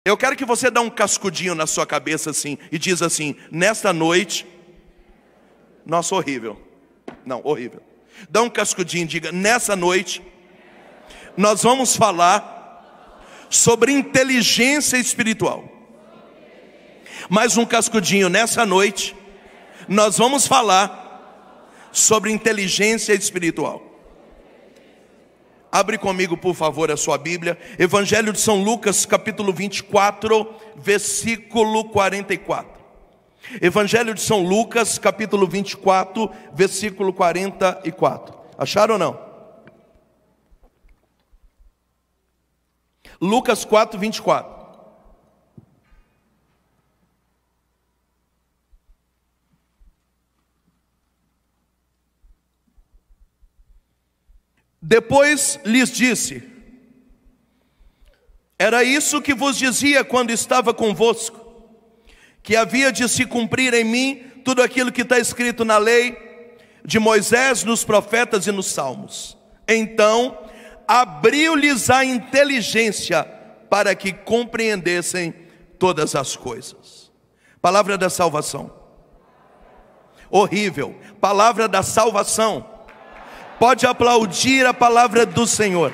Eu quero que você dê um cascudinho na sua cabeça assim e diz assim: nesta noite, nossa, horrível. Não, horrível. Dá um cascudinho e diga: nessa noite, nós vamos falar sobre inteligência espiritual. Mais um cascudinho: nessa noite, nós vamos falar sobre inteligência espiritual. Abre comigo, por favor, a sua Bíblia. Evangelho de São Lucas, capítulo 24, versículo 44. Evangelho de São Lucas, capítulo 24, versículo 44. Acharam ou não? Lucas 4, 24. Depois lhes disse: era isso que vos dizia quando estava convosco, que havia de se cumprir em mim tudo aquilo que está escrito na lei de Moisés, nos profetas e nos salmos. Então abriu-lhes a inteligência para que compreendessem todas as coisas. Palavra da salvação. Horrível. Palavra da salvação. Pode aplaudir a palavra do Senhor.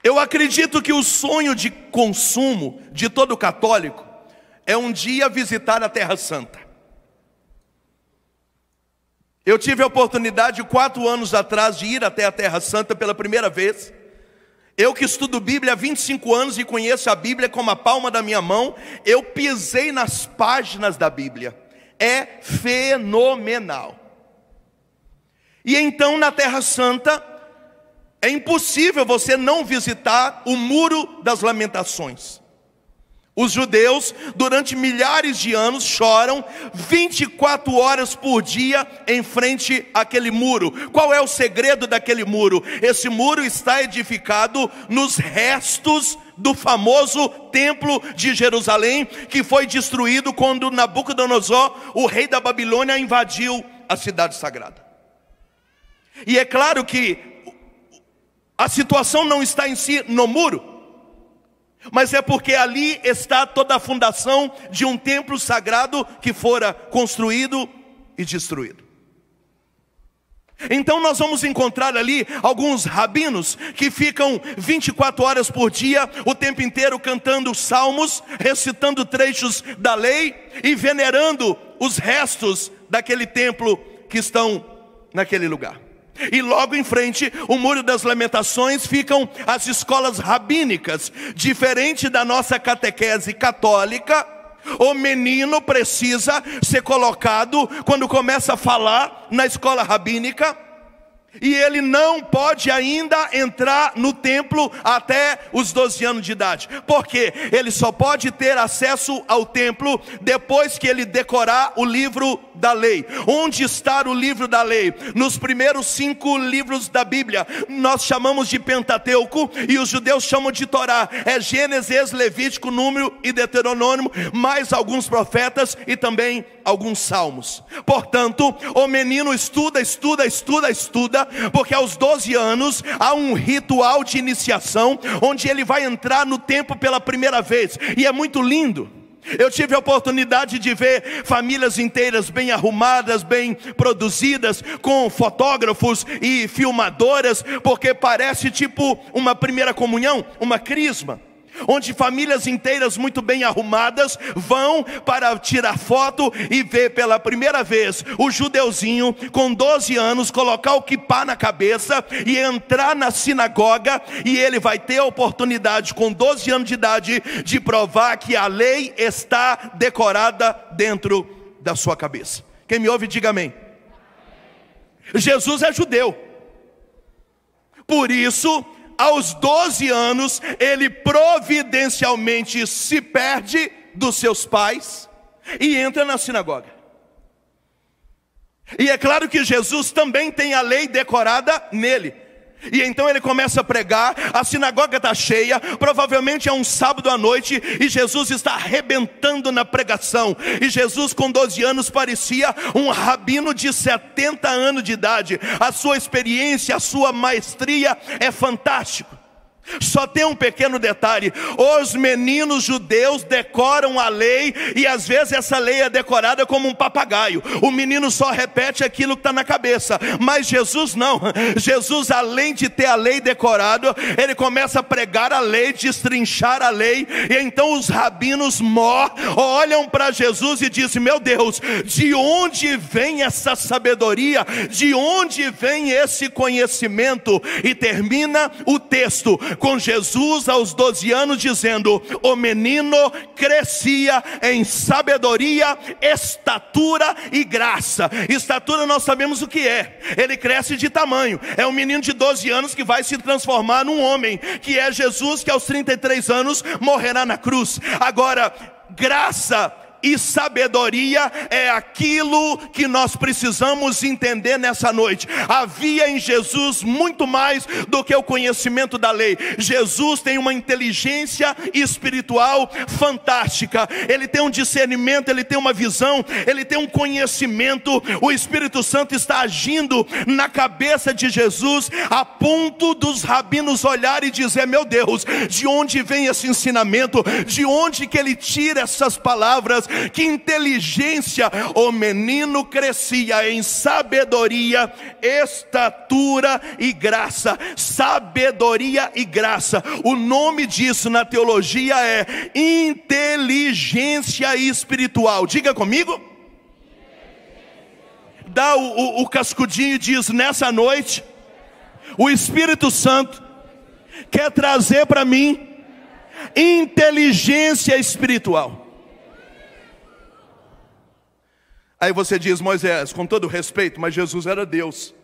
Eu acredito que o sonho de consumo de todo católico é um dia visitar a Terra Santa. Eu tive a oportunidade 4 anos atrás de ir até a Terra Santa pela primeira vez. Eu que estudo Bíblia há 25 anos e conheço a Bíblia como a palma da minha mão, eu pisei nas páginas da Bíblia. É fenomenal. E então na Terra Santa é impossível você não visitar o Muro das Lamentações. Os judeus durante milhares de anos choram 24 horas por dia em frente àquele muro. Qual é o segredo daquele muro? Esse muro está edificado nos restos do famoso templo de Jerusalém, que foi destruído quando Nabucodonosor, o rei da Babilônia, invadiu a cidade sagrada. E é claro que a situação não está em si no muro, mas é porque ali está toda a fundação de um templo sagrado que fora construído e destruído. Então nós vamos encontrar ali alguns rabinos que ficam 24 horas por dia, o tempo inteiro cantando salmos, recitando trechos da lei e venerando os restos daquele templo que estão naquele lugar. E logo em frente, o Muro das Lamentações, ficam as escolas rabínicas. Diferente da nossa catequese católica, o menino precisa ser colocado quando começa a falar na escola rabínica, e ele não pode ainda entrar no templo até os 12 anos de idade. Por quê? Ele só pode ter acesso ao templo depois que ele decorar o livro da lei. Onde está o livro da lei? Nos primeiros 5 livros da Bíblia. Nós chamamos de Pentateuco e os judeus chamam de Torá. É Gênesis, Levítico, Número e Deuteronômio, mais alguns profetas e também alguns salmos. Portanto, o menino estuda, porque aos 12 anos há um ritual de iniciação, onde ele vai entrar no templo pela primeira vez, e é muito lindo. Eu tive a oportunidade de ver famílias inteiras bem arrumadas, bem produzidas, com fotógrafos e filmadoras, porque parece tipo uma primeira comunhão, uma crisma, onde famílias inteiras muito bem arrumadas vão para tirar foto e ver pela primeira vez o judeuzinho com 12 anos colocar o quipá na cabeça e entrar na sinagoga, e ele vai ter a oportunidade com 12 anos de idade de provar que a lei está decorada dentro da sua cabeça. Quem me ouve, diga amém. Jesus é judeu, por isso aos 12 anos, ele providencialmente se perde dos seus pais e entra na sinagoga. E é claro que Jesus também tem a lei decorada nele. E então ele começa a pregar, a sinagoga está cheia, provavelmente é um sábado à noite, e Jesus está arrebentando na pregação. E Jesus com 12 anos parecia um rabino de 70 anos de idade. A sua experiência, a sua maestria é fantástico. Só tem um pequeno detalhe: os meninos judeus decoram a lei, e às vezes essa lei é decorada como um papagaio. O menino só repete aquilo que está na cabeça, mas Jesus não. Jesus, além de ter a lei decorada, ele começa a pregar a lei, destrinchar a lei. E então os rabinos olham para Jesus e dizem: meu Deus, de onde vem essa sabedoria? De onde vem esse conhecimento? E termina o texto com Jesus aos 12 anos dizendo: o menino crescia em sabedoria, estatura e graça. Estatura nós sabemos o que é, ele cresce de tamanho. É um menino de 12 anos que vai se transformar num homem, que é Jesus, que aos 33 anos morrerá na cruz. Agora, graça e sabedoria é aquilo que nós precisamos entender nessa noite. Havia em Jesus muito mais do que o conhecimento da lei. Jesus tem uma inteligência espiritual fantástica. Ele tem um discernimento, ele tem uma visão, ele tem um conhecimento. O Espírito Santo está agindo na cabeça de Jesus, a ponto dos rabinos olharem e dizer: meu Deus, de onde vem esse ensinamento? De onde que ele tira essas palavras? Que inteligência! O menino crescia em sabedoria, estatura e graça. Sabedoria e graça. O nome disso na teologia é inteligência espiritual. Diga comigo. Dá o cascudinho e diz: nessa noite o Espírito Santo quer trazer para mim inteligência espiritual. Aí você diz: Moisés, com todo respeito, mas Jesus era Deus.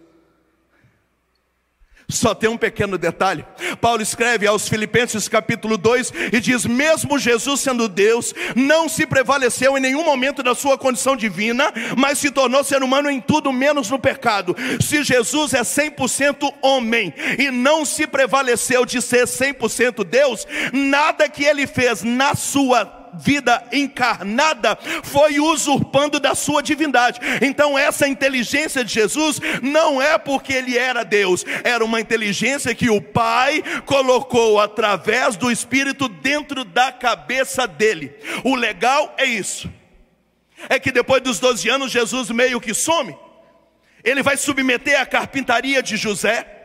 Só tem um pequeno detalhe. Paulo escreve aos Filipenses capítulo 2 e diz: mesmo Jesus sendo Deus, não se prevaleceu em nenhum momento da sua condição divina, mas se tornou ser humano em tudo menos no pecado. Se Jesus é 100% homem e não se prevaleceu de ser 100% Deus, nada que ele fez na sua vida encarnada foi usurpando da sua divindade. Então essa inteligência de Jesus não é porque ele era Deus, era uma inteligência que o Pai colocou através do Espírito dentro da cabeça dele. O legal é isso, é que depois dos 12 anos Jesus meio que some. Ele vai submeter a carpintaria de José.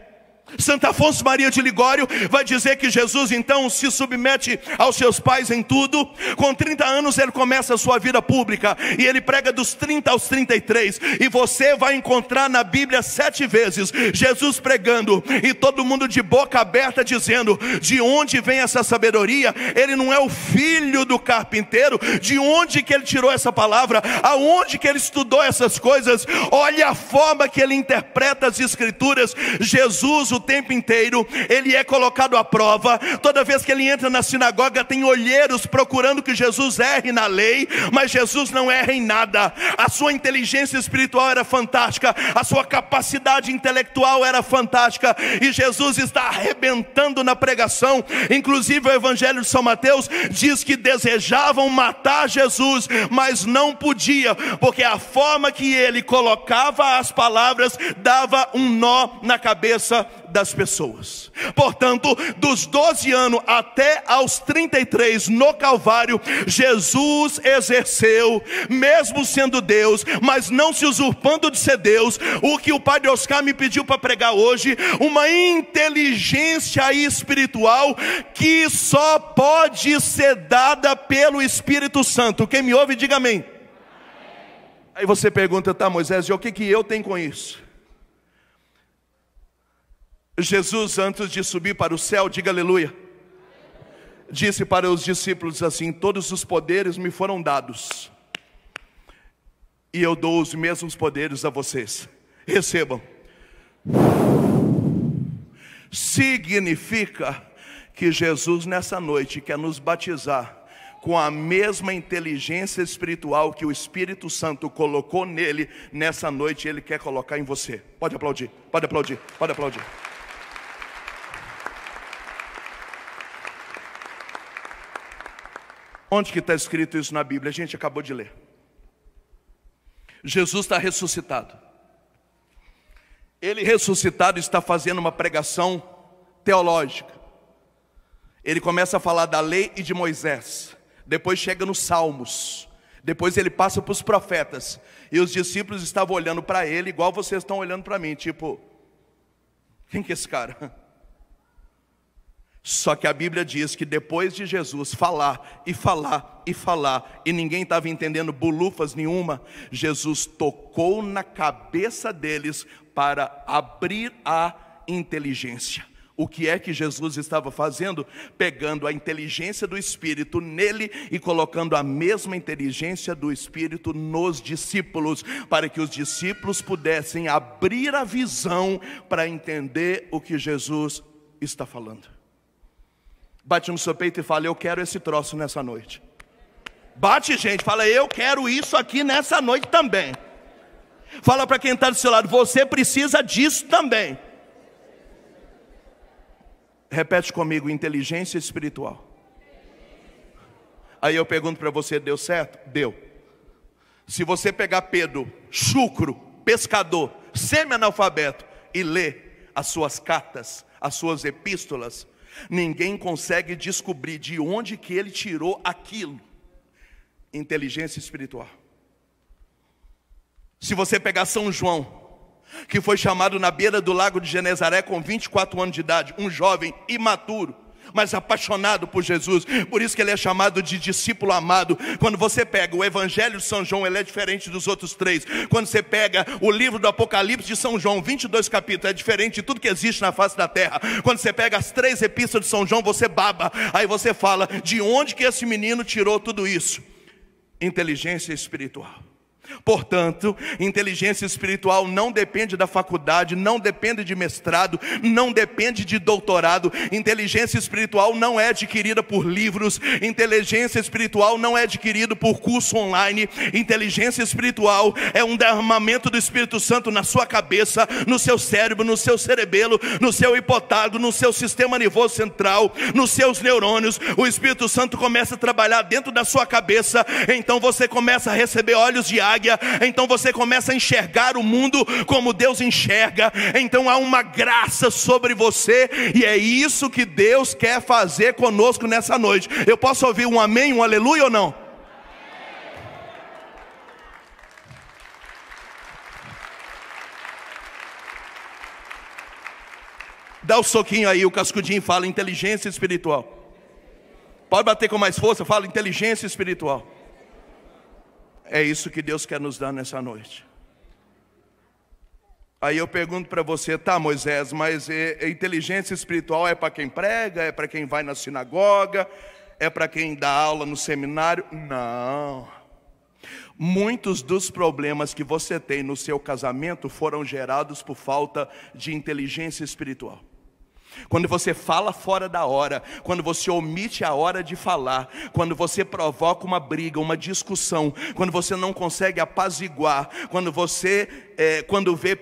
Santo Afonso Maria de Ligório vai dizer que Jesus então se submete aos seus pais em tudo. Com 30 anos ele começa a sua vida pública, e ele prega dos 30 aos 33. E você vai encontrar na Bíblia 7 vezes Jesus pregando, e todo mundo de boca aberta dizendo: de onde vem essa sabedoria? Ele não é o filho do carpinteiro? De onde que ele tirou essa palavra? Aonde que ele estudou essas coisas? Olha a forma que ele interpreta as escrituras. Jesus, o tempo inteiro, ele é colocado à prova. Toda vez que ele entra na sinagoga, tem olheiros procurando que Jesus erre na lei, mas Jesus não erra em nada. A sua inteligência espiritual era fantástica, a sua capacidade intelectual era fantástica, e Jesus está arrebentando na pregação. Inclusive o Evangelho de São Mateus diz que desejavam matar Jesus, mas não podia, porque a forma que ele colocava as palavras dava um nó na cabeça das pessoas. Portanto, dos 12 anos até aos 33 no Calvário, Jesus exerceu, mesmo sendo Deus, mas não se usurpando de ser Deus, o que o Padre Oscar me pediu para pregar hoje: uma inteligência espiritual que só pode ser dada pelo Espírito Santo. Quem me ouve, diga amém. Aí você pergunta: tá, Moisés, e o que eu tenho com isso? Jesus, antes de subir para o céu, diga aleluia, disse para os discípulos assim: todos os poderes me foram dados, e eu dou os mesmos poderes a vocês, recebam. Significa que Jesus nessa noite quer nos batizar com a mesma inteligência espiritual que o Espírito Santo colocou nele. Nessa noite ele quer colocar em você. Pode aplaudir, pode aplaudir, pode aplaudir. Onde que está escrito isso na Bíblia? A gente acabou de ler. Jesus está ressuscitado. Ele ressuscitado está fazendo uma pregação teológica. Ele começa a falar da lei e de Moisés. Depois chega nos Salmos. Depois ele passa para os profetas. E os discípulos estavam olhando para ele igual vocês estão olhando para mim. Tipo, quem que é esse cara? Só que a Bíblia diz que depois de Jesus falar e falar e falar, e ninguém estava entendendo bolufas nenhuma, Jesus tocou na cabeça deles para abrir a inteligência. O que é que Jesus estava fazendo? Pegando a inteligência do Espírito nele e colocando a mesma inteligência do Espírito nos discípulos, para que os discípulos pudessem abrir a visão para entender o que Jesus está falando. Bate no seu peito e fala: eu quero esse troço nessa noite. Bate, gente, fala: eu quero isso aqui nessa noite também. Fala para quem está do seu lado: você precisa disso também. Repete comigo: inteligência espiritual. Aí eu pergunto para você: deu certo? Deu. Se você pegar Pedro, chucro, pescador, semi-analfabeto, e ler as suas cartas, as suas epístolas, ninguém consegue descobrir de onde que ele tirou aquilo. Inteligência espiritual. Se você pegar São João, que foi chamado na beira do lago de Genezaré com 24 anos de idade, um jovem imaturo, mas apaixonado por Jesus, por isso que ele é chamado de discípulo amado. Quando você pega o Evangelho de São João, ele é diferente dos outros três. Quando você pega o livro do Apocalipse de São João, 22 capítulos, é diferente de tudo que existe na face da terra. Quando você pega as 3 epístolas de São João, você baba. Aí você fala: de onde que esse menino tirou tudo isso? Inteligência espiritual. Portanto, inteligência espiritual não depende da faculdade, não depende de mestrado, não depende de doutorado. Inteligência espiritual não é adquirida por livros. Inteligência espiritual não é adquirida por curso online. Inteligência espiritual é um derramamento do Espírito Santo na sua cabeça, no seu cérebro, no seu cerebelo, no seu hipotálamo, no seu sistema nervoso central, nos seus neurônios. O Espírito Santo começa a trabalhar dentro da sua cabeça. Então você começa a receber olhos de águia. Então você começa a enxergar o mundo como Deus enxerga. Então há uma graça sobre você, e é isso que Deus quer fazer conosco nessa noite. Eu posso ouvir um amém, um aleluia ou não? Dá o soquinho aí, o cascudinho fala: inteligência espiritual. Pode bater com mais força, fala: inteligência espiritual. É isso que Deus quer nos dar nessa noite. Aí eu pergunto para você: tá, Moisés, mas inteligência espiritual é para quem prega? É para quem vai na sinagoga? É para quem dá aula no seminário? Não. Muitos dos problemas que você tem no seu casamento foram gerados por falta de inteligência espiritual. Quando você fala fora da hora, quando você omite a hora de falar, quando você provoca uma briga, uma discussão, quando você não consegue apaziguar, quando você,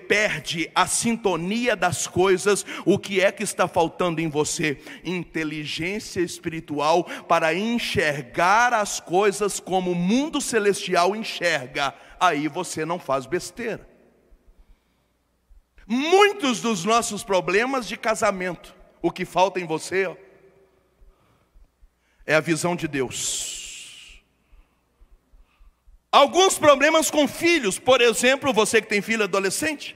perde a sintonia das coisas, o que é que está faltando em você? Inteligência espiritual para enxergar as coisas como o mundo celestial enxerga. Aí você não faz besteira. Muitos dos nossos problemas de casamento, o que falta em você é a visão de Deus. Alguns problemas com filhos, por exemplo, você que tem filho adolescente.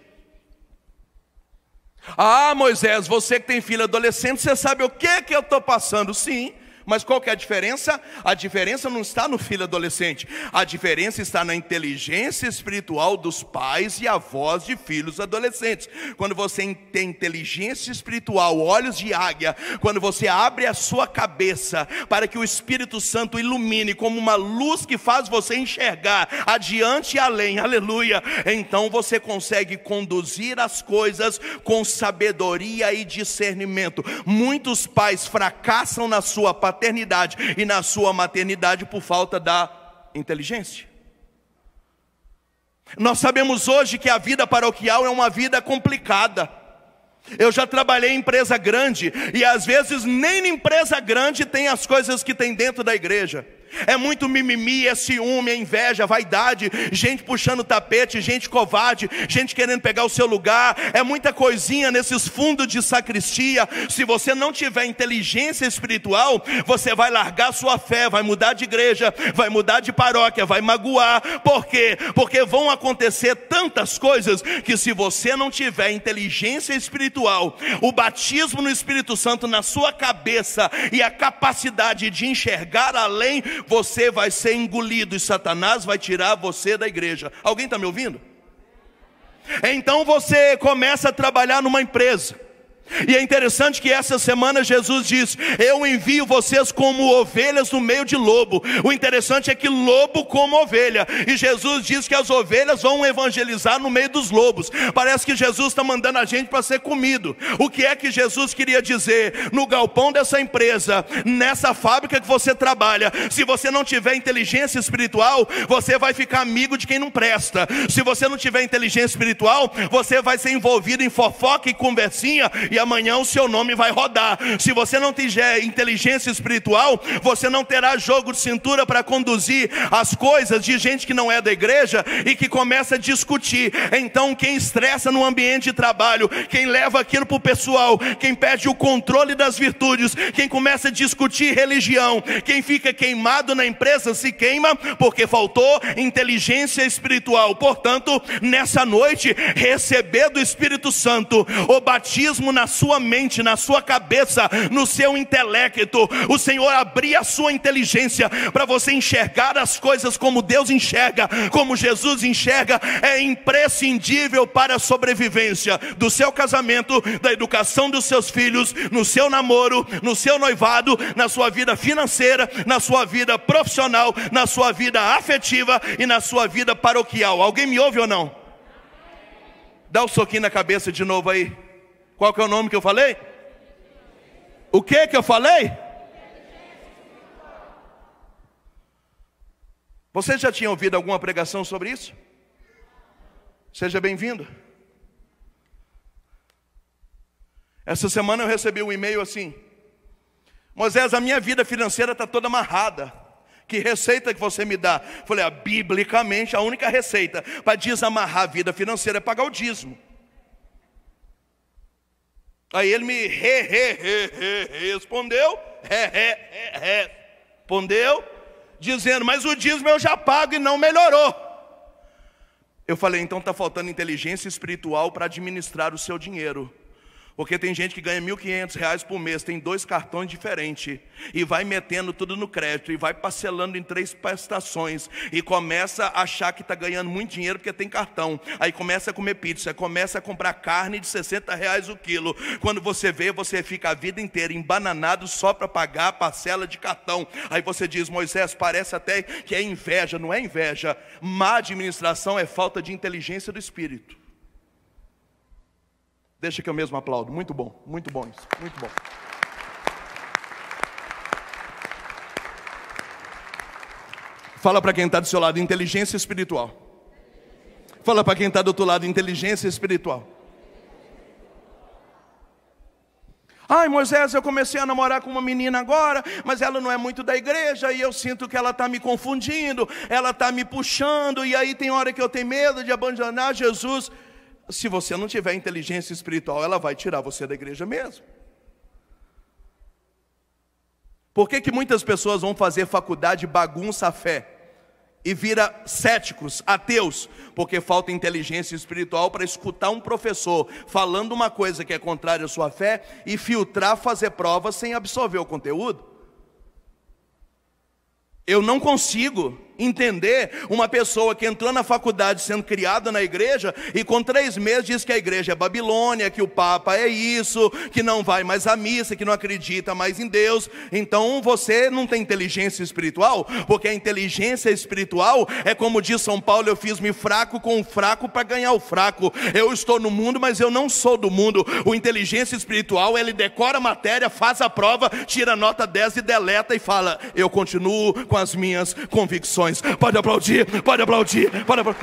Ah, Moisés, você que tem filho adolescente, você sabe o que eu estou passando? Sim. Mas qual que é a diferença? A diferença não está no filho adolescente. A diferença está na inteligência espiritual dos pais e avós de filhos adolescentes. Quando você tem inteligência espiritual, olhos de águia, quando você abre a sua cabeça para que o Espírito Santo ilumine como uma luz que faz você enxergar adiante e além, aleluia, então você consegue conduzir as coisas com sabedoria e discernimento. Muitos pais fracassam na sua paternidade e na sua maternidade por falta da inteligência. Nós sabemos hoje que a vida paroquial é uma vida complicada. Eu já trabalhei em empresa grande, e às vezes nem na empresa grande tem as coisas que tem dentro da igreja. É muito mimimi, é ciúme, é inveja, vaidade, gente puxando o tapete, gente covarde, gente querendo pegar o seu lugar. É muita coisinha nesses fundos de sacristia. Se você não tiver inteligência espiritual, você vai largar sua fé, vai mudar de igreja, vai mudar de paróquia, vai magoar. Por quê? Porque vão acontecer tantas coisas que, se você não tiver inteligência espiritual, o batismo no Espírito Santo na sua cabeça e a capacidade de enxergar além, você vai ser engolido e Satanás vai tirar você da igreja. Alguém está me ouvindo? Então você começa a trabalhar numa empresa. E é interessante que essa semana Jesus diz: eu envio vocês como ovelhas no meio de lobo. O interessante é que lobo como ovelha. E Jesus diz que as ovelhas vão evangelizar no meio dos lobos. Parece que Jesus está mandando a gente para ser comido. O que é que Jesus queria dizer? No galpão dessa empresa, nessa fábrica que você trabalha, se você não tiver inteligência espiritual, você vai ficar amigo de quem não presta. Se você não tiver inteligência espiritual, você vai ser envolvido em fofoca e conversinha, e amanhã o seu nome vai rodar. Se você não tiver inteligência espiritual, você não terá jogo de cintura para conduzir as coisas de gente que não é da igreja e que começa a discutir. Então quem estressa no ambiente de trabalho, quem leva aquilo para o pessoal, quem perde o controle das virtudes, quem começa a discutir religião, quem fica queimado na empresa se queima porque faltou inteligência espiritual. Portanto, nessa noite, receber do Espírito Santo o batismo na sua mente, na sua cabeça, no seu intelecto. O Senhor abrir a sua inteligência para você enxergar as coisas como Deus enxerga, como Jesus enxerga. É imprescindível para a sobrevivência do seu casamento, da educação dos seus filhos, no seu namoro, no seu noivado, na sua vida financeira, na sua vida profissional, na sua vida afetiva e na sua vida paroquial. Alguém me ouve ou não? Dá um soquinho na cabeça de novo aí. Qual que é o nome que eu falei? O que eu falei? Você já tinha ouvido alguma pregação sobre isso? Seja bem-vindo. Essa semana eu recebi um e-mail assim: Moisés, a minha vida financeira está toda amarrada. Que receita que você me dá? Falei, biblicamente a única receita para desamarrar a vida financeira é pagar o dízimo. Aí ele me respondeu, respondeu, dizendo, mas o dízimo eu já pago e não melhorou. Eu falei, então está faltando inteligência espiritual para administrar o seu dinheiro. Porque tem gente que ganha R$1.500 por mês, tem 2 cartões diferentes, e vai metendo tudo no crédito, e vai parcelando em 3 prestações, e começa a achar que está ganhando muito dinheiro porque tem cartão. Aí começa a comer pizza, começa a comprar carne de R$60 o quilo. Quando você vê, você fica a vida inteira embananado só para pagar a parcela de cartão. Aí você diz, Moisés, parece até que é inveja. Não é inveja. Má administração é falta de inteligência do Espírito. Deixa que eu mesmo aplaudo. Muito bom isso, muito bom. Fala para quem está do seu lado, inteligência espiritual. Fala para quem está do outro lado, inteligência espiritual. Ai, Moisés, eu comecei a namorar com uma menina agora, mas ela não é muito da igreja, e eu sinto que ela está me confundindo, ela está me puxando, e aí tem hora que eu tenho medo de abandonar Jesus. Se você não tiver inteligência espiritual, ela vai tirar você da igreja mesmo. Por que muitas pessoas vão fazer faculdade e bagunça a fé? E vira céticos, ateus? Porque falta inteligência espiritual para escutar um professor falando uma coisa que é contrária à sua fé e filtrar, fazer provas sem absorver o conteúdo. Eu não consigo entender uma pessoa que entrou na faculdade sendo criada na igreja e com 3 meses diz que a igreja é Babilônia, que o Papa é isso, que não vai mais à missa, que não acredita mais em Deus. Então você não tem inteligência espiritual, porque a inteligência espiritual é como diz São Paulo, eu fiz-me fraco com o fraco para ganhar o fraco. Eu estou no mundo, mas eu não sou do mundo. O inteligência espiritual, ele decora a matéria, faz a prova, tira nota 10 e deleta e fala, eu continuo com as minhas convicções. Pode aplaudir, pode aplaudir, pode aplaudir.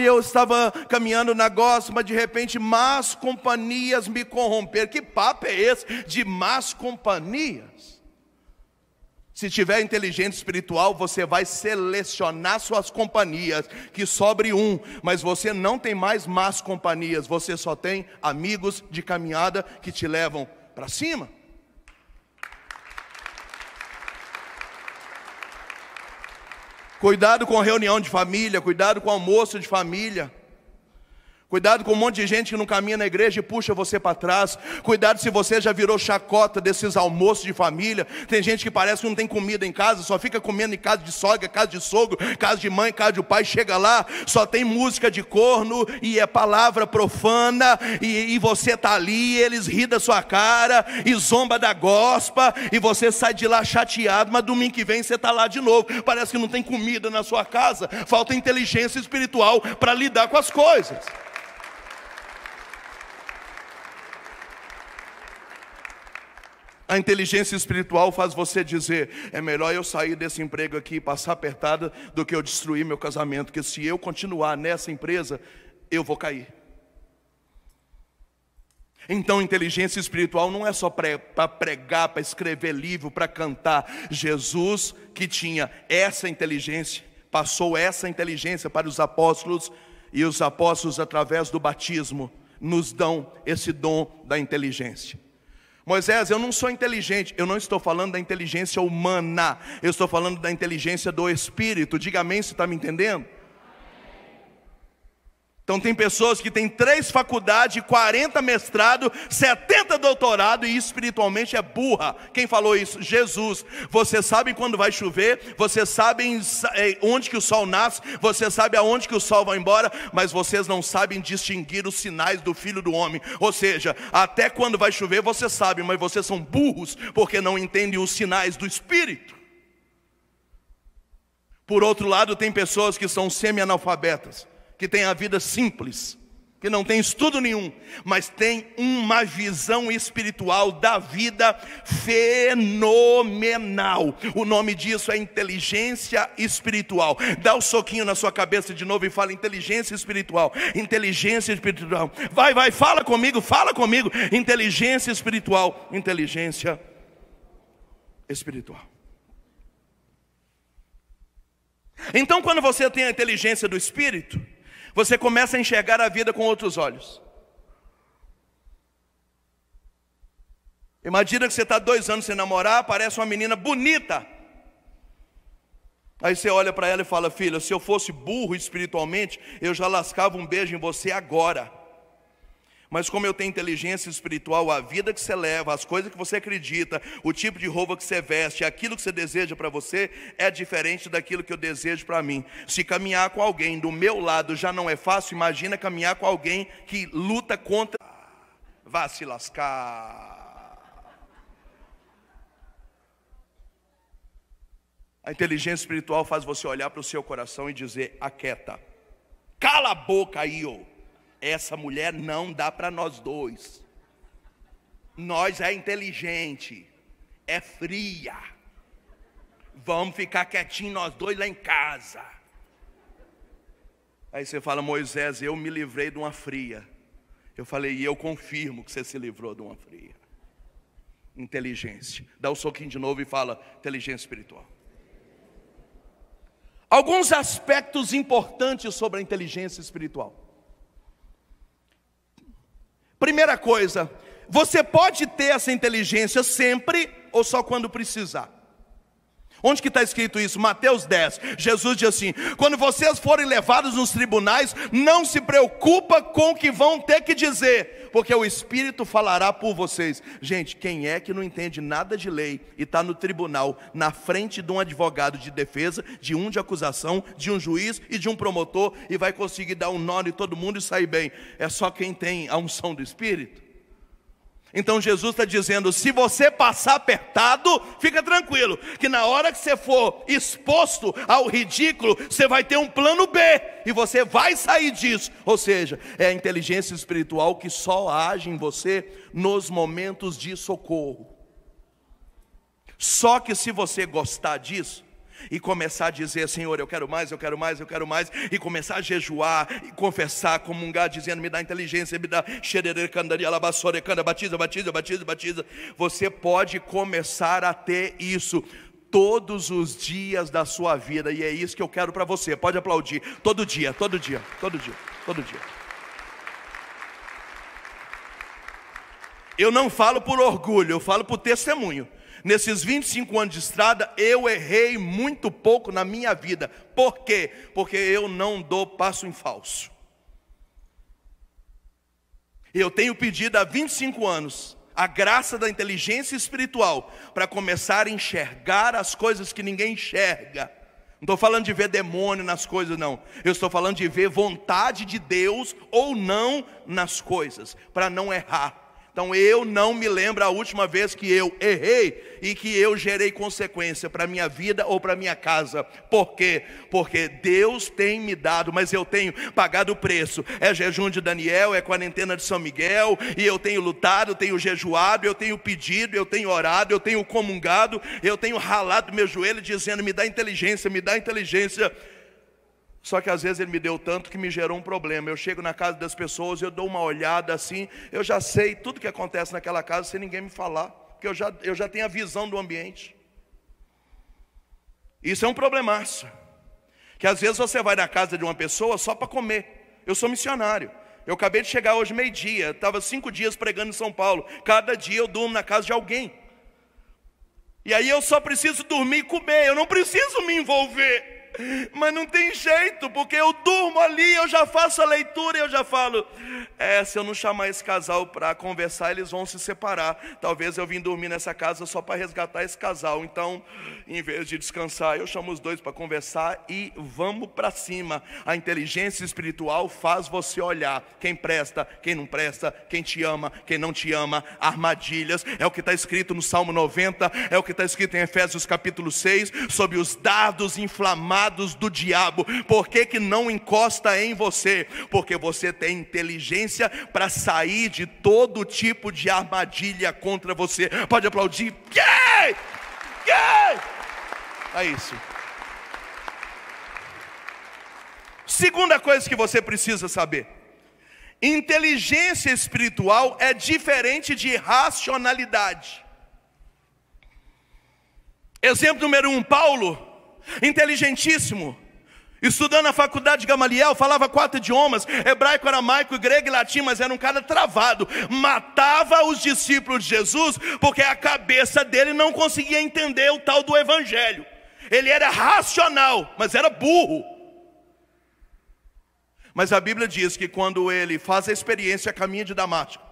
Eu estava caminhando na gospel, mas de repente más companhias me corromperam. Que papo é esse de más companhias? Se tiver inteligência espiritual, você vai selecionar suas companhias, que sobre um, mas você não tem mais más companhias, você só tem amigos de caminhada que te levam para cima. Cuidado com reunião de família, cuidado com almoço de família. Cuidado com um monte de gente que não caminha na igreja e puxa você para trás. Cuidado se você já virou chacota desses almoços de família. Tem gente que parece que não tem comida em casa, só fica comendo em casa de sogra, casa de sogro, casa de mãe, casa de pai. Chega lá, só tem música de corno e é palavra profana. E você está ali, eles riem da sua cara e zomba da gospel. E você sai de lá chateado, mas domingo que vem você está lá de novo. Parece que não tem comida na sua casa. Falta inteligência espiritual para lidar com as coisas. A inteligência espiritual faz você dizer: é melhor eu sair desse emprego aqui e passar apertada do que eu destruir meu casamento, porque se eu continuar nessa empresa, eu vou cair. Então inteligência espiritual não é só para pregar, para escrever livro, para cantar. Jesus, que tinha essa inteligência, passou essa inteligência para os apóstolos, e os apóstolos, através do batismo, nos dão esse dom da inteligência. Moisés, eu não sou inteligente. Eu não estou falando da inteligência humana, eu estou falando da inteligência do Espírito. Diga amém, você está me entendendo? Então tem pessoas que têm 3 faculdades, 40 mestrado, 70 doutorado e espiritualmente é burra. Quem falou isso? Jesus. Você sabe quando vai chover, você sabe onde que o sol nasce, você sabe aonde que o sol vai embora, mas vocês não sabem distinguir os sinais do Filho do Homem. Ou seja, até quando vai chover você sabe, mas vocês são burros porque não entendem os sinais do Espírito. Por outro lado, tem pessoas que são semi-analfabetas, que tem a vida simples, que não tem estudo nenhum, mas tem uma visão espiritual da vida fenomenal. O nome disso é inteligência espiritual. Dá um soquinho na sua cabeça de novo e fala: inteligência espiritual, inteligência espiritual. Vai, fala comigo, inteligência espiritual, inteligência espiritual. Então quando você tem a inteligência do Espírito, você começa a enxergar a vida com outros olhos. Imagina que você está 2 anos sem namorar, aparece uma menina bonita. Aí você olha para ela e fala: filha, se eu fosse burro espiritualmente, eu já lascava um beijo em você agora. Mas como eu tenho inteligência espiritual, a vida que você leva, as coisas que você acredita, o tipo de roupa que você veste, aquilo que você deseja para você, é diferente daquilo que eu desejo para mim. Se caminhar com alguém do meu lado já não é fácil, imagina caminhar com alguém que luta contra. Vá se lascar. A inteligência espiritual faz você olhar para o seu coração e dizer: aquieta, cala a boca aí, ô. Essa mulher não dá para nós dois. Nós é inteligente, é fria. Vamos ficar quietinho nós dois lá em casa. Aí você fala: Moisés, eu me livrei de uma fria. Eu falei: e eu confirmo que você se livrou de uma fria. Inteligência. Dá um soquinho de novo e fala: inteligência espiritual. Alguns aspectos importantes sobre a inteligência espiritual. Primeira coisa, você pode ter essa inteligência sempre ou só quando precisar. Onde que está escrito isso? Mateus 10. Jesus diz assim: quando vocês forem levados nos tribunais, não se preocupa com o que vão ter que dizer, porque o Espírito falará por vocês. Gente, quem é que não entende nada de lei e está no tribunal, na frente de um advogado de defesa, de um de acusação, de um juiz e de um promotor, e vai conseguir dar um nó em todo mundo e sair bem? É só quem tem a unção do Espírito. Então Jesus está dizendo: se você passar apertado, fica tranquilo, que na hora que você for exposto ao ridículo, você vai ter um plano B, e você vai sair disso. Ou seja, é a inteligência espiritual que só age em você nos momentos de socorro. Só que se você gostar disso, E começar a dizer: Senhor, eu quero mais, eu quero mais, eu quero mais. E começar a jejuar, e confessar, comungar, dizendo: me dá inteligência, me dá batiza, batiza, batiza, batiza. Você pode começar a ter isso todos os dias da sua vida. E é isso que eu quero para você. Pode aplaudir. Todo dia, todo dia, todo dia, todo dia. Eu não falo por orgulho, eu falo por testemunho. Nesses 25 anos de estrada, eu errei muito pouco na minha vida. Por quê? Porque eu não dou passo em falso. Eu tenho pedido há 25 anos a graça da inteligência espiritual para começar a enxergar as coisas que ninguém enxerga. Não estou falando de ver demônio nas coisas, não. Eu estou falando de ver vontade de Deus ou não nas coisas, para não errar. Então eu não me lembro a última vez que eu errei e que eu gerei consequência para a minha vida ou para a minha casa. Por quê? Porque Deus tem me dado, mas eu tenho pagado o preço. É jejum de Daniel, é quarentena de São Miguel, e eu tenho lutado, eu tenho jejuado, eu tenho pedido, eu tenho orado, eu tenho comungado, eu tenho ralado meu joelho dizendo: me dá inteligência, me dá inteligência. Só que às vezes ele me deu tanto que me gerou um problema. Eu chego na casa das pessoas, eu dou uma olhada assim, eu já sei tudo que acontece naquela casa sem ninguém me falar, porque eu já tenho a visão do ambiente. Isso é um problemaço, que às vezes você vai na casa de uma pessoa só para comer. Eu sou missionário, eu acabei de chegar hoje meio-dia, estava 5 dias pregando em São Paulo. Cada dia eu durmo na casa de alguém, e aí eu só preciso dormir e comer, eu não preciso me envolver. Mas não tem jeito, porque eu durmo ali, eu já faço a leitura e eu já falo: se eu não chamar esse casal para conversar, eles vão se separar. Talvez eu vim dormir nessa casa só para resgatar esse casal. Então, em vez de descansar, eu chamo os dois para conversar e vamos para cima. A inteligência espiritual faz você olhar quem presta, quem não presta, quem te ama, quem não te ama. Armadilhas, é o que está escrito no Salmo 90, é o que está escrito em Efésios capítulo 6, sobre os dardos inflamados do diabo. Por que não encosta em você? Porque você tem inteligência para sair de todo tipo de armadilha contra você. Pode aplaudir. É isso. Segunda coisa que você precisa saber: inteligência espiritual é diferente de racionalidade. Exemplo número 1, Paulo, inteligentíssimo, estudando na faculdade de Gamaliel, falava 4 idiomas, hebraico, aramaico, grego e latim, mas era um cara travado, matava os discípulos de Jesus, porque a cabeça dele não conseguia entender o tal do evangelho. Ele era racional, mas era burro. Mas a Bíblia diz que quando ele faz a experiência a caminho de Damasco,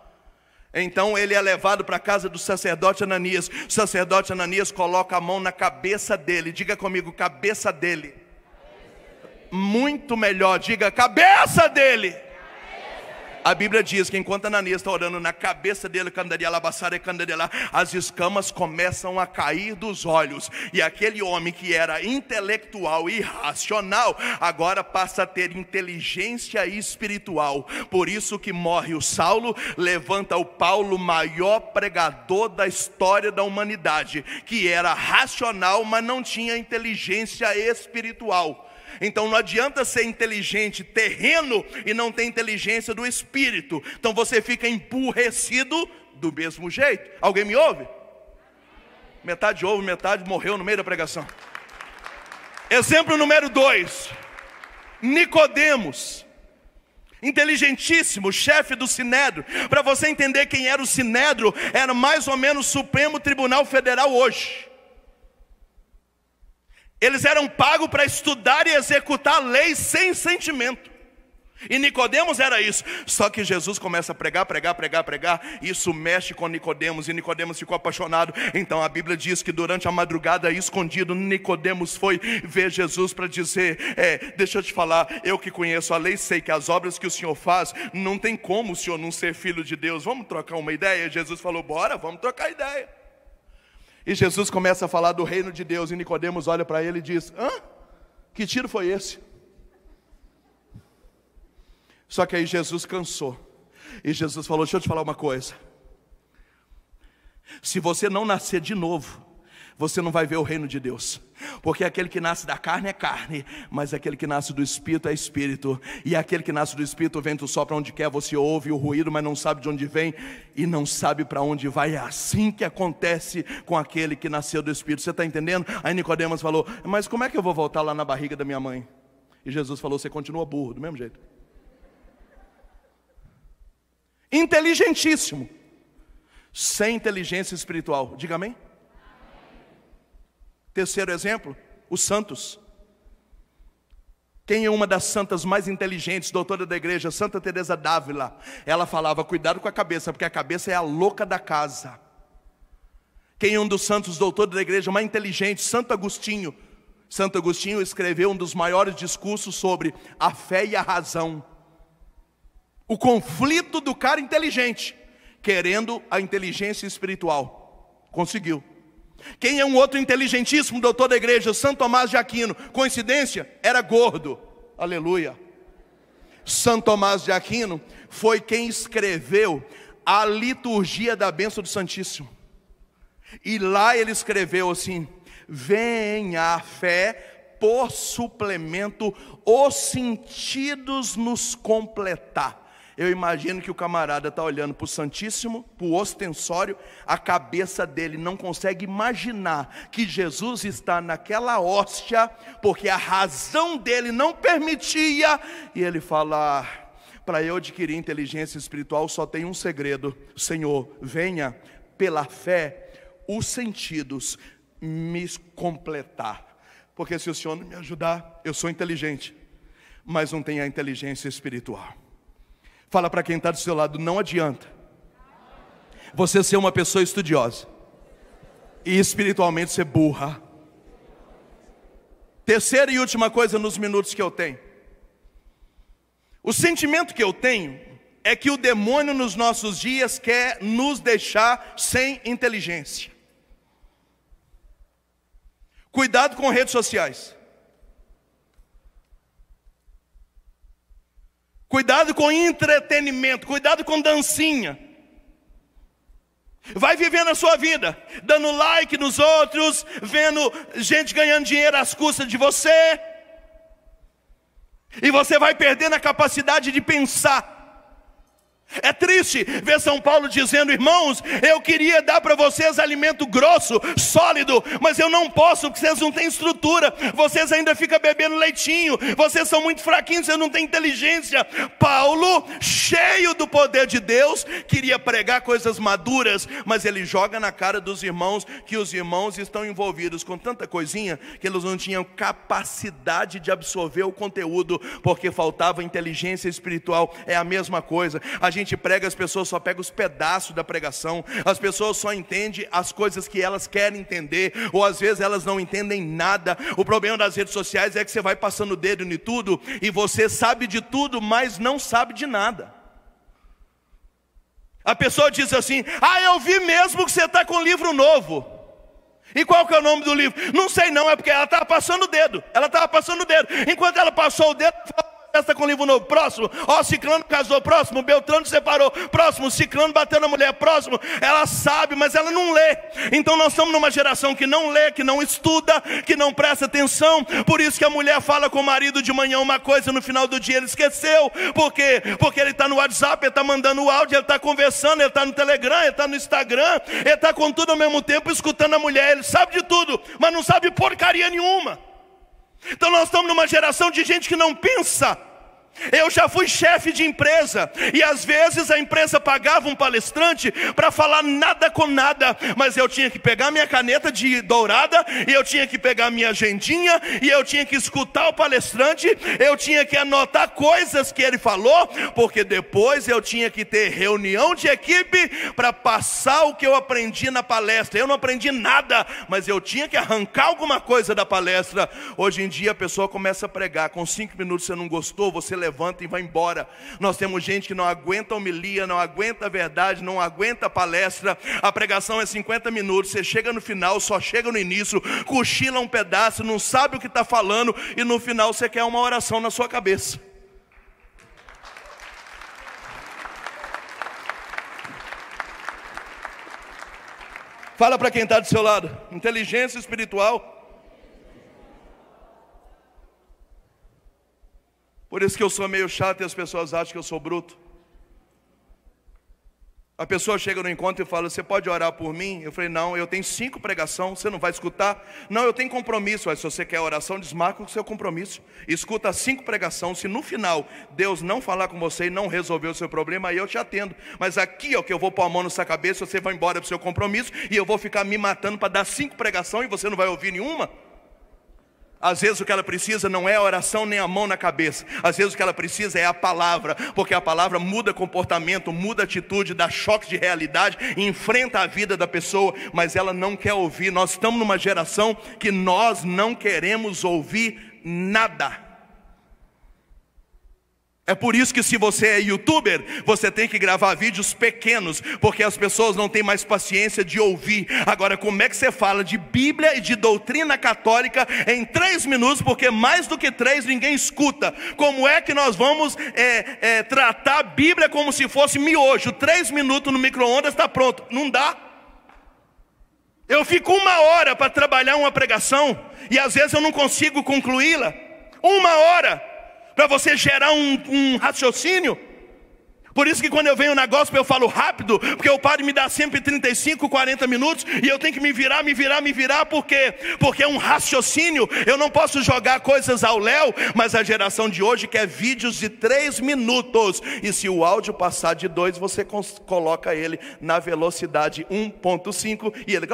então ele é levado para a casa do sacerdote Ananias. O sacerdote Ananias coloca a mão na cabeça dele. Diga comigo: cabeça dele. Muito melhor, diga: cabeça dele. A Bíblia diz que enquanto Ananias está orando na cabeça dele, as escamas começam a cair dos olhos. E aquele homem que era intelectual e racional, agora passa a ter inteligência espiritual. Por isso que morre o Saulo, levanta o Paulo, maior pregador da história da humanidade, que era racional, mas não tinha inteligência espiritual. Então não adianta ser inteligente terreno e não ter inteligência do espírito. Então você fica emburrecido do mesmo jeito. Alguém me ouve? Metade ouve, metade morreu no meio da pregação. Exemplo número 2, Nicodemos, inteligentíssimo, chefe do Sinédrio. Para você entender quem era o Sinédrio, era mais ou menos o Supremo Tribunal Federal hoje. Eles eram pagos para estudar e executar leis sem sentimento. E Nicodemos era isso. Só que Jesus começa a pregar. Isso mexe com Nicodemos, e Nicodemos ficou apaixonado. Então a Bíblia diz que durante a madrugada, escondido, Nicodemos foi ver Jesus para dizer: deixa eu te falar, eu que conheço a lei, sei que as obras que o Senhor faz, não tem como o Senhor não ser filho de Deus. Vamos trocar uma ideia? Jesus falou: bora, vamos trocar ideia. E Jesus começa a falar do reino de Deus, e Nicodemos olha para ele e diz: que tiro foi esse? Só que aí Jesus cansou, e Jesus falou: deixa eu te falar uma coisa, se você não nascer de novo, você não vai ver o reino de Deus. Porque aquele que nasce da carne é carne, mas aquele que nasce do Espírito é Espírito. E aquele que nasce do Espírito, o vento sopra onde quer, você ouve o ruído, mas não sabe de onde vem e não sabe para onde vai. É assim que acontece com aquele que nasceu do Espírito. Você está entendendo? Aí Nicodemos falou, mas como é que eu vou voltar lá na barriga da minha mãe? E Jesus falou, você continua burro, do mesmo jeito. Inteligentíssimo, sem inteligência espiritual. Diga amém. Terceiro exemplo, os santos. Quem é uma das santas mais inteligentes, doutora da igreja, Santa Teresa d'Ávila? Ela falava, cuidado com a cabeça, porque a cabeça é a louca da casa. Quem é um dos santos, doutor da igreja mais inteligente? Santo Agostinho. Santo Agostinho escreveu um dos maiores discursos sobre a fé e a razão. O conflito do cara inteligente, querendo a inteligência espiritual. Conseguiu. Quem é um outro inteligentíssimo doutor da igreja? Santo Tomás de Aquino. Coincidência? Era gordo. Aleluia. Santo Tomás de Aquino foi quem escreveu a liturgia da bênção do Santíssimo. E lá ele escreveu assim: venha a fé por suplemento, os sentidos nos completar. Eu imagino que o camarada está olhando para o Santíssimo, para o ostensório, a cabeça dele não consegue imaginar que Jesus está naquela hóstia, porque a razão dele não permitia, e ele fala, para eu adquirir inteligência espiritual só tem um segredo, Senhor, venha pela fé, os sentidos me completar, porque se o Senhor não me ajudar, eu sou inteligente, mas não tenho a inteligência espiritual. Fala para quem está do seu lado, não adianta você ser uma pessoa estudiosa e espiritualmente ser burra. Terceira e última coisa nos minutos que eu tenho. O sentimento que eu tenho é que o demônio nos nossos dias quer nos deixar sem inteligência. Cuidado com redes sociais. Cuidado com entretenimento, cuidado com dancinha. Vai vivendo a sua vida, dando like nos outros, vendo gente ganhando dinheiro às custas de você. E você vai perdendo a capacidade de pensar. É triste ver São Paulo dizendo, irmãos, eu queria dar para vocês alimento grosso, sólido, mas eu não posso, porque vocês não têm estrutura, vocês ainda ficam bebendo leitinho, vocês são muito fraquinhos, vocês não têm inteligência. Paulo, cheio do poder de Deus, queria pregar coisas maduras, mas ele joga na cara dos irmãos, que os irmãos estão envolvidos com tanta coisinha, que eles não tinham capacidade de absorver o conteúdo, porque faltava inteligência espiritual. É a mesma coisa, a gente prega, as pessoas só pegam os pedaços da pregação, as pessoas só entendem as coisas que elas querem entender, ou às vezes elas não entendem nada. O problema das redes sociais é que você vai passando o dedo em tudo, e você sabe de tudo, mas não sabe de nada. A pessoa diz assim, eu vi mesmo que você está com um livro novo. E qual que é o nome do livro? Não sei não, é porque ela estava passando o dedo, enquanto ela passou o dedo, está com livro novo, próximo, Ciclano casou, próximo, Beltrano separou, próximo, Ciclano bateu na mulher, próximo. Ela sabe, mas ela não lê. Então nós estamos numa geração que não lê, que não estuda, que não presta atenção. Por isso que a mulher fala com o marido de manhã uma coisa, no final do dia ele esqueceu. Por quê? Porque ele está no WhatsApp, ele está mandando o áudio, ele está conversando, ele está no Telegram, ele está no Instagram, ele está com tudo ao mesmo tempo, escutando a mulher. Ele sabe de tudo, mas não sabe porcaria nenhuma. Então nós estamos numa geração de gente que não pensa. Eu já fui chefe de empresa, e às vezes a empresa pagava um palestrante para falar nada com nada, mas eu tinha que pegar minha caneta de dourada, e eu tinha que pegar minha agendinha, e eu tinha que escutar o palestrante, eu tinha que anotar coisas que ele falou, porque depois eu tinha que ter reunião de equipe para passar o que eu aprendi na palestra. Eu não aprendi nada, mas eu tinha que arrancar alguma coisa da palestra. Hoje em dia a pessoa começa a pregar, com 5 minutos você não gostou, você levanta e vai embora. Nós temos gente que não aguenta homilia, não aguenta a verdade, não aguenta a palestra. A pregação é 50 minutos, você chega no final, só chega no início, cochila um pedaço, não sabe o que está falando, e no final você quer uma oração na sua cabeça. Fala para quem está do seu lado. Inteligência espiritual. Por isso que eu sou meio chato e as pessoas acham que eu sou bruto. A pessoa chega no encontro e fala: você pode orar por mim? Eu falei: não, eu tenho 5 pregações, você não vai escutar? Não, eu tenho compromisso. Mas se você quer oração, desmarca o seu compromisso. Escuta 5 pregações. Se no final Deus não falar com você e não resolver o seu problema, aí eu te atendo. Mas aqui, ó, que eu vou pôr a mão na sua cabeça, você vai embora para o seu compromisso e eu vou ficar me matando para dar 5 pregações e você não vai ouvir nenhuma? Às vezes o que ela precisa não é a oração nem a mão na cabeça. Às vezes o que ela precisa é a palavra, porque a palavra muda comportamento, muda atitude, dá choque de realidade, enfrenta a vida da pessoa, mas ela não quer ouvir. Nós estamos numa geração que nós não queremos ouvir nada. É por isso que se você é youtuber, você tem que gravar vídeos pequenos, porque as pessoas não têm mais paciência de ouvir. Agora, como é que você fala de Bíblia e de doutrina católica em 3 minutos, porque mais do que 3 ninguém escuta? Como é que nós vamos tratar a Bíblia como se fosse miojo? 3 minutos no micro-ondas está pronto. Não dá. Eu fico 1 hora para trabalhar uma pregação e às vezes eu não consigo concluí-la. 1 hora para você gerar um raciocínio. Por isso que quando eu venho na gospel eu falo rápido, porque o padre me dá sempre 35, 40 minutos e eu tenho que me virar, porque é um raciocínio. Eu não posso jogar coisas ao léu, mas a geração de hoje quer vídeos de 3 minutos. E se o áudio passar de 2, você coloca ele na velocidade 1.5 e ele...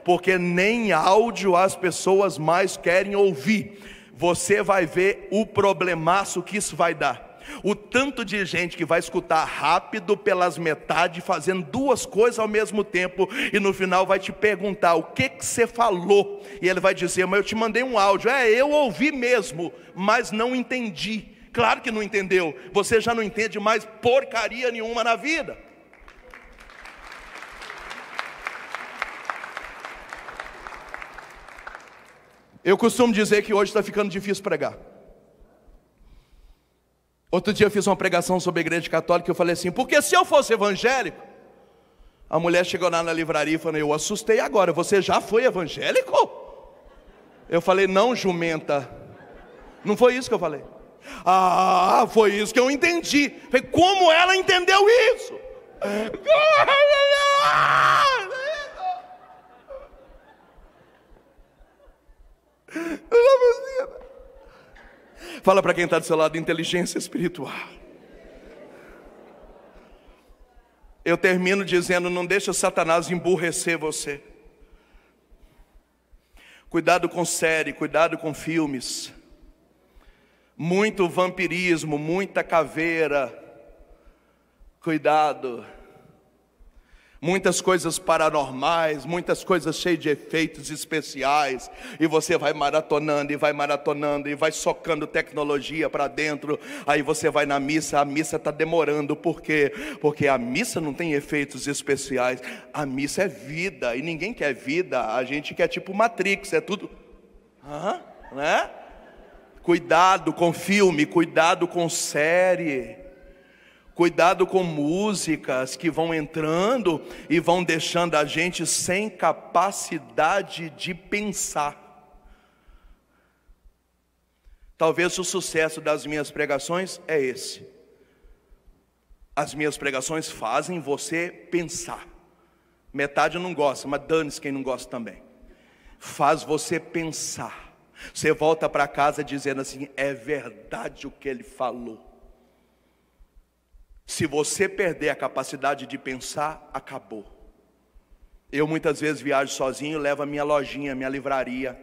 Porque nem áudio as pessoas mais querem ouvir. Você vai ver o problemaço que isso vai dar. O tanto de gente que vai escutar rápido pelas metades, fazendo 2 coisas ao mesmo tempo, e no final vai te perguntar: o que você falou? E ele vai dizer: mas eu te mandei um áudio. Eu ouvi mesmo, mas não entendi. Claro que não entendeu. Você já não entende mais porcaria nenhuma na vida. Eu costumo dizer que hoje está ficando difícil pregar. Outro dia eu fiz uma pregação sobre a igreja católica e eu falei assim: porque se eu fosse evangélico... A mulher chegou lá na livraria e falou: eu assustei agora, você já foi evangélico? Eu falei: não, jumenta. Não foi isso que eu falei. Ah, foi isso que eu entendi. Eu falei: como ela entendeu isso? Fala para quem está do seu lado: inteligência espiritual. Eu termino dizendo: não deixa Satanás emburrecer você. Cuidado com série, cuidado com filmes. Muito vampirismo, muita caveira. Cuidado. Muitas coisas paranormais, muitas coisas cheias de efeitos especiais, e você vai maratonando, e vai socando tecnologia para dentro. Aí você vai na missa, a missa está demorando. Por quê? Porque a missa não tem efeitos especiais. A missa é vida, e ninguém quer vida. A gente quer tipo Matrix, é tudo... né? Cuidado com filme, cuidado com série. Cuidado com músicas que vão entrando e vão deixando a gente sem capacidade de pensar. Talvez o sucesso das minhas pregações é esse. As minhas pregações fazem você pensar. Metade não gosta, mas dane-se quem não gosta também. Faz você pensar. Você volta para casa dizendo assim: é verdade o que ele falou. Se você perder a capacidade de pensar, acabou. Eu muitas vezes viajo sozinho, levo a minha lojinha, minha livraria.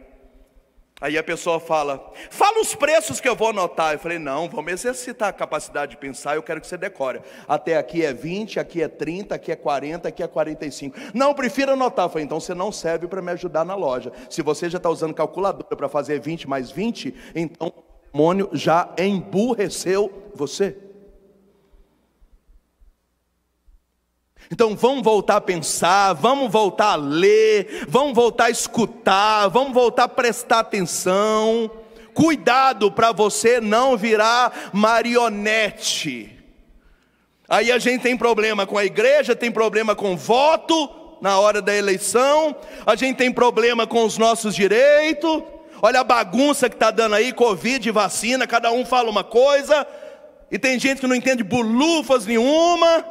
Aí a pessoa fala: fala os preços que eu vou anotar. Eu falei: não, vamos exercitar a capacidade de pensar. Eu quero que você decore. Até aqui é 20, aqui é 30, aqui é 40, aqui é 45. Não, prefiro anotar. Eu falei: então você não serve para me ajudar na loja. Se você já está usando calculadora para fazer 20 mais 20, então o demônio já emburreceu você. Então vamos voltar a pensar, vamos voltar a ler, vamos voltar a escutar, vamos voltar a prestar atenção. Cuidado para você não virar marionete. Aí a gente tem problema com a igreja, tem problema com voto na hora da eleição, a gente tem problema com os nossos direitos. Olha a bagunça que está dando aí, Covid, vacina, cada um fala uma coisa, e tem gente que não entende bulufas nenhuma.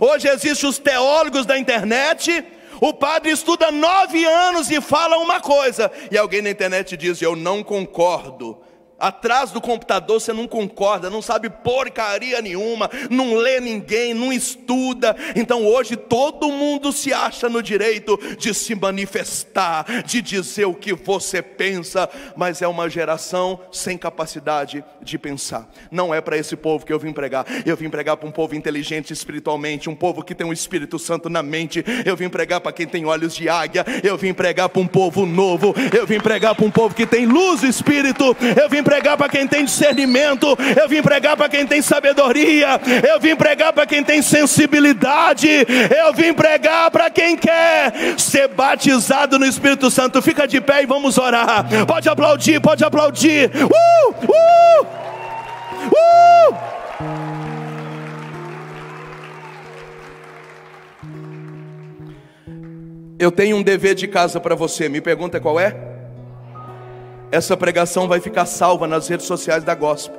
Hoje existem os teólogos da internet. O padre estuda 9 anos e fala uma coisa, e alguém na internet diz: eu não concordo. Atrás do computador você não concorda, não sabe porcaria nenhuma, não lê ninguém, não estuda. Então hoje todo mundo se acha no direito de se manifestar, de dizer o que você pensa, mas é uma geração sem capacidade de pensar. Não é para esse povo que eu vim pregar. Eu vim pregar para um povo inteligente espiritualmente, um povo que tem o Espírito Santo na mente. Eu vim pregar para quem tem olhos de águia. Eu vim pregar para um povo novo. Eu vim pregar para um povo que tem luz do Espírito. Eu vim pregar para quem tem discernimento. Eu vim pregar para quem tem sabedoria. Eu vim pregar para quem tem sensibilidade. Eu vim pregar para quem quer ser batizado no Espírito Santo. Fica de pé e vamos orar. Pode aplaudir, pode aplaudir. Eu tenho um dever de casa para você. Me pergunta qual é? Essa pregação vai ficar salva nas redes sociais da Gospel.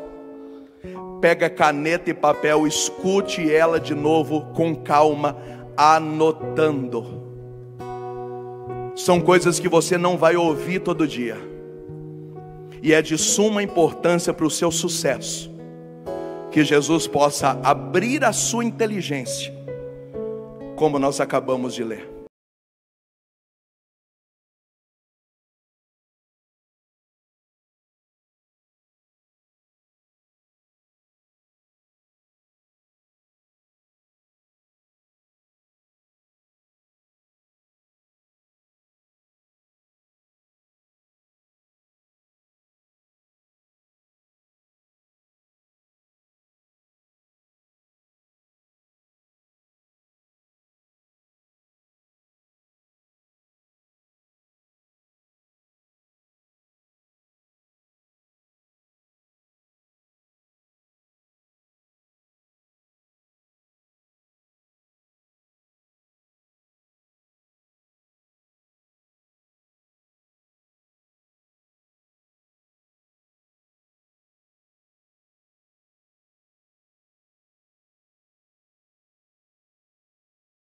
Pega caneta e papel, escute ela de novo com calma, anotando. São coisas que você não vai ouvir todo dia, e é de suma importância para o seu sucesso, que Jesus possa abrir a sua inteligência, como nós acabamos de ler.